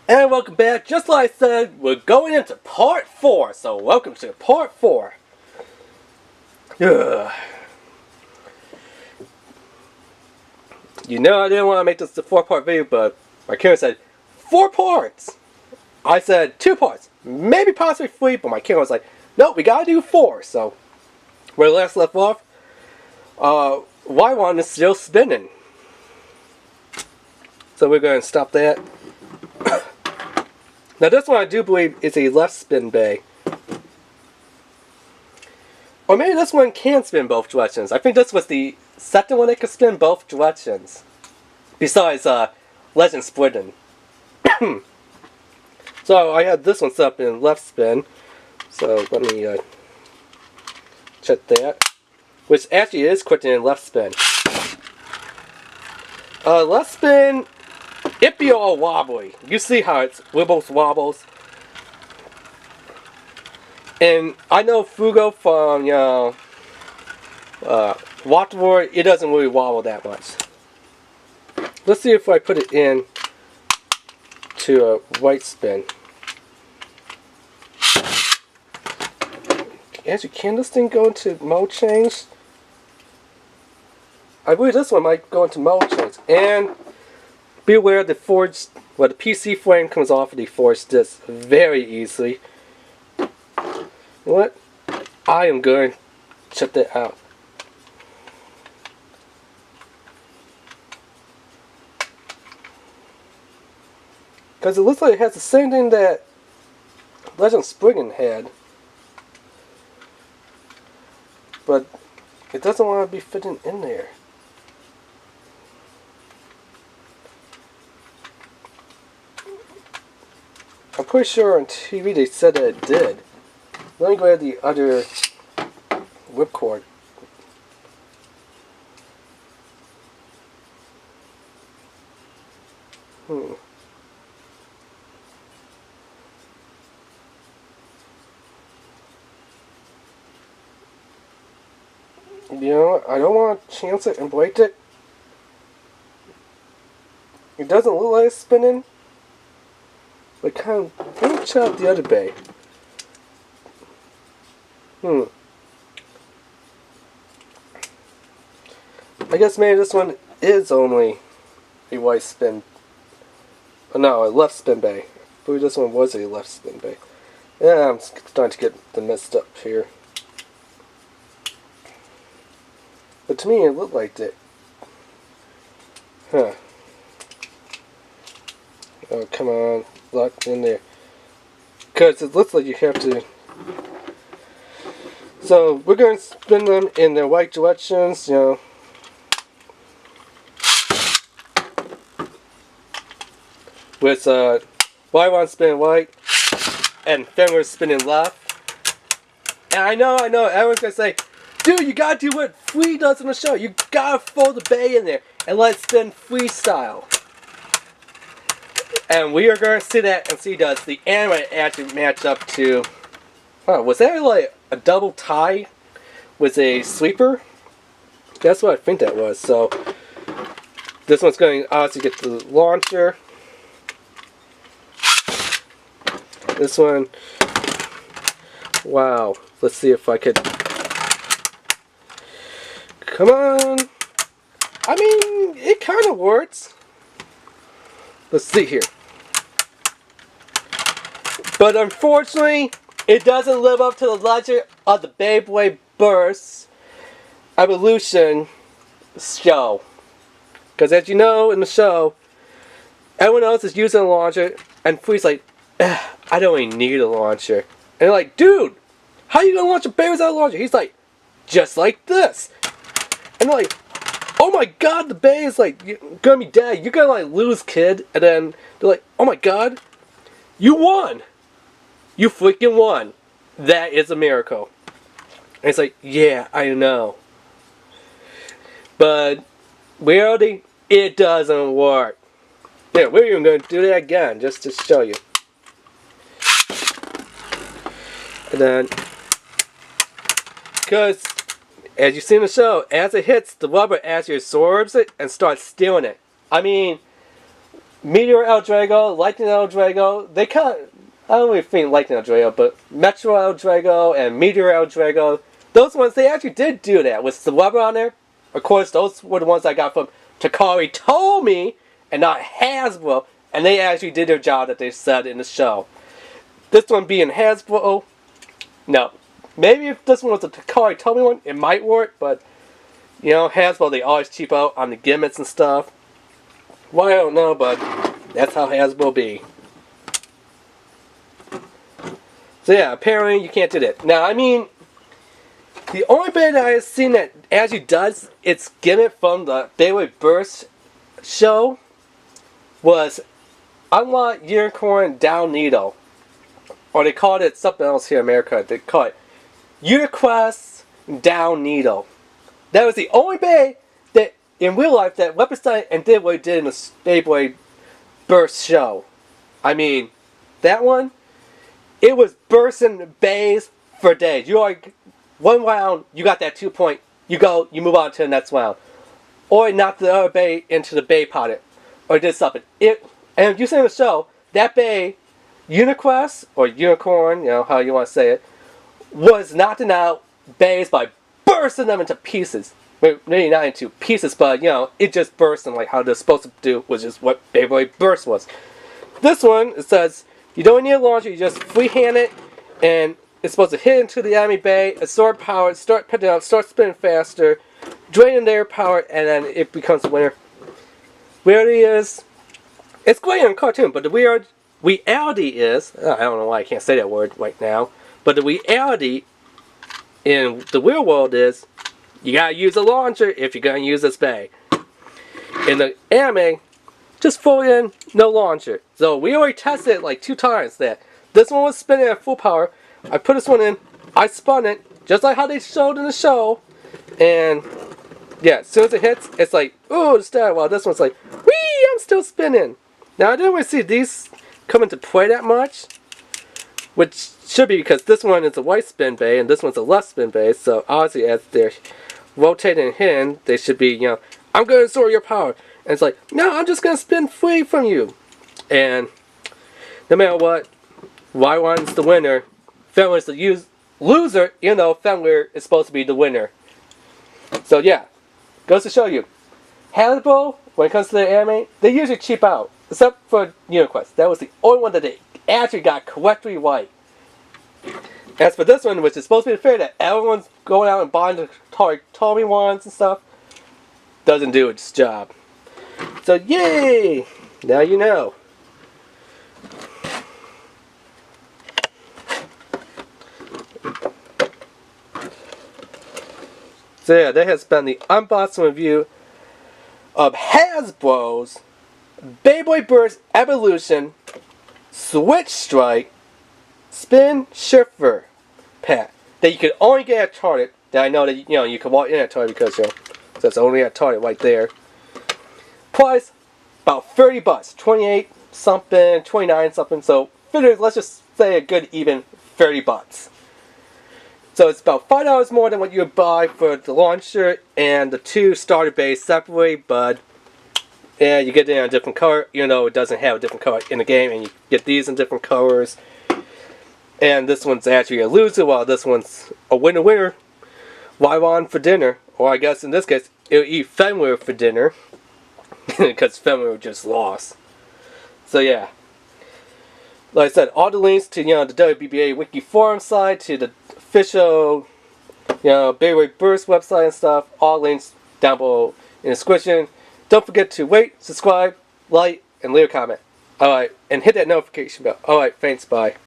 And welcome back. Just like I said, we're going into part 4. So welcome to part 4. Ugh. You know I didn't want to make this a 4-part video, but my camera said 4 parts. I said 2 parts, maybe possibly 3, but my camera was like, nope, we gotta do 4. So where last left off, Y1 is still spinning. So we're going to stop that. Now this one I do believe is a left spin bay. Or maybe this one can spin both directions. I think this was the second one that could spin both directions. Besides Legend Splitting. So I had this one set up in left spin. So let me check that. Which actually is quicker than left spin. Left spin, it be all wobbly. You see how it wobbles. And I know Fugo from, Waterboard, it doesn't really wobble that much. Let's see if I put it in to a right spin. Actually, can this thing go into mode change? I believe this one might go into mode change. And be aware the forged, the PC frame comes off of the forged disc very easily. You know what? I am going to check that out. Because it looks like it has the same thing that Legend Splitting had. But it doesn't want to be fitting in there. I'm pretty sure on TV they said that it did. Let me grab the other whipcord. You know, I don't want to chance it and break it. It doesn't look like it's spinning. But kind of, let me check out the other bay. I guess maybe this one is only a right spin. Oh, no, a left spin bay. I believe this one was a left spin bay. Yeah, I'm starting to get them messed up here. But to me, it looked like it. Huh. Oh, come on. Locked in there. Because it looks like you have to. So, we're going to spin them in the right directions, you know. With Y1 spinning right and Fenrir spinning left. And I know, everyone's going to say, dude, you gotta do what Free does in the show. You gotta throw the bay in there and let it spin freestyle. And we are going to see that and see does the anime actually match up to... Oh, was that like a double tie with a sweeper? That's what I think that was. So, this one's going to obviously get the launcher. This one... Wow. Let's see if I could... Come on! I mean, it kind of works. Let's see here. But unfortunately, it doesn't live up to the legend of the Beyblade Burst Evolution show. Because as you know in the show, everyone else is using a launcher, and Free's like, I don't even need a launcher. And they're like, dude, how are you going to launch a Beyblade without a launcher? He's like, just like this. And they're like, oh my god, the bay is like, you're gonna be dead. You're gonna like lose, kid. And then they're like, oh my god, you won. You freaking won. That is a miracle. And it's like, yeah, I know. But reality, it doesn't work. Yeah, we're even going to do that again just to show you. And then, because as you see in the show, as it hits, the rubber actually absorbs it and starts stealing it. I mean, Meteor El Drago, Lightning El Drago, they kind of, I don't really think Lightning El Drago, but Metro El Drago and Meteor El Drago, those ones, they actually did do that with the rubber on there. Of course, those were the ones I got from Takari Tomy and not Hasbro, and they actually did their job that they said in the show. This one being Hasbro, no. Maybe if this one was a Takari Tomy one, it might work, but, you know, Hasbro, they always cheap out on the gimmicks and stuff. Well, I don't know, but that's how Hasbro be. So yeah, apparently you can't do that. Now, I mean, the only band that I have seen that actually does its gimmick from the Beyblade Burst show was Unlock Unicorn Down Needle. Or they called it something else here in America. They call it Uniquest Down Needle. That was the only band that in real life that represented and did what it did in the Beyblade Burst show. I mean, that one, it was bursting bays for days. You are one round, you got that 2 point. You go, you move on to the next round, or knock the other bay into the bay pocket, or did something. And if you see in the show, that bay, Uniquest or Unicorn, you know how you want to say it, was knocking out bays by bursting them into pieces. Maybe not into pieces, but you know, it just burst them like how they're supposed to do, which is what Beyblade Burst was. This one, it says you don't need a launcher, you just freehand it, and it's supposed to hit into the enemy bay, absorb power, start picking up, start spinning faster, draining their power, and then it becomes the winner. Reality is, it's great in a cartoon, but the reality is, I don't know why I can't say that word right now, but the reality in the real world is, you gotta use a launcher if you're gonna use this bay. In the anime, just throw it in, no launcher. So we already tested it like 2 times that this one was spinning at full power. I put this one in, I spun it, just like how they showed in the show, and yeah, as soon as it hits, it's like, ooh, the star, while this one's like, whee, I'm still spinning. Now I didn't really see these come into play that much, which should be because this one is a white spin bay and this one's a left spin bay, so obviously as they're rotating and hitting, they should be, you know, I'm going to absorb your power. And it's like, no, I'm just going to spin free from you. And no matter what, Y1's the winner. Fenrir's the loser, even though Fenrir is supposed to be the winner. So yeah, goes to show you. Hasbro, when it comes to the anime, they usually cheap out. Except for Uniquest. That was the only one that they actually got correctly right. As for this one, which is supposed to be the fair that everyone's going out and buying the Tomy ones and stuff, doesn't do its job. So yay! Now you know. So yeah, that has been the unboxing review of Hasbro's Beyblade Burst Evolution Switch Strike Spin Shifter pack that you can only get at Target. That I know that you can walk in at Target because that's only at Target right there. Price about $30, 28 something, 29 something. So figure, let's just say a good even $30. So it's about $5 more than what you would buy for the launcher and the 2 starter bays separately, but yeah, you get it in a different color, even though it doesn't have a different color in the game, and you get these in different colors. And this one's actually a loser, while this one's a winner. Y1 for dinner, or I guess in this case, it'll eat Fenrir for dinner, because Fenrir just lost. So yeah. Like I said, all the links to the WBBA Wiki forum site, to the official Beyblade Burst website and stuff, all links down below in the description. Don't forget to rate, subscribe, like, and leave a comment. Alright, and hit that notification bell. Alright, thanks, bye.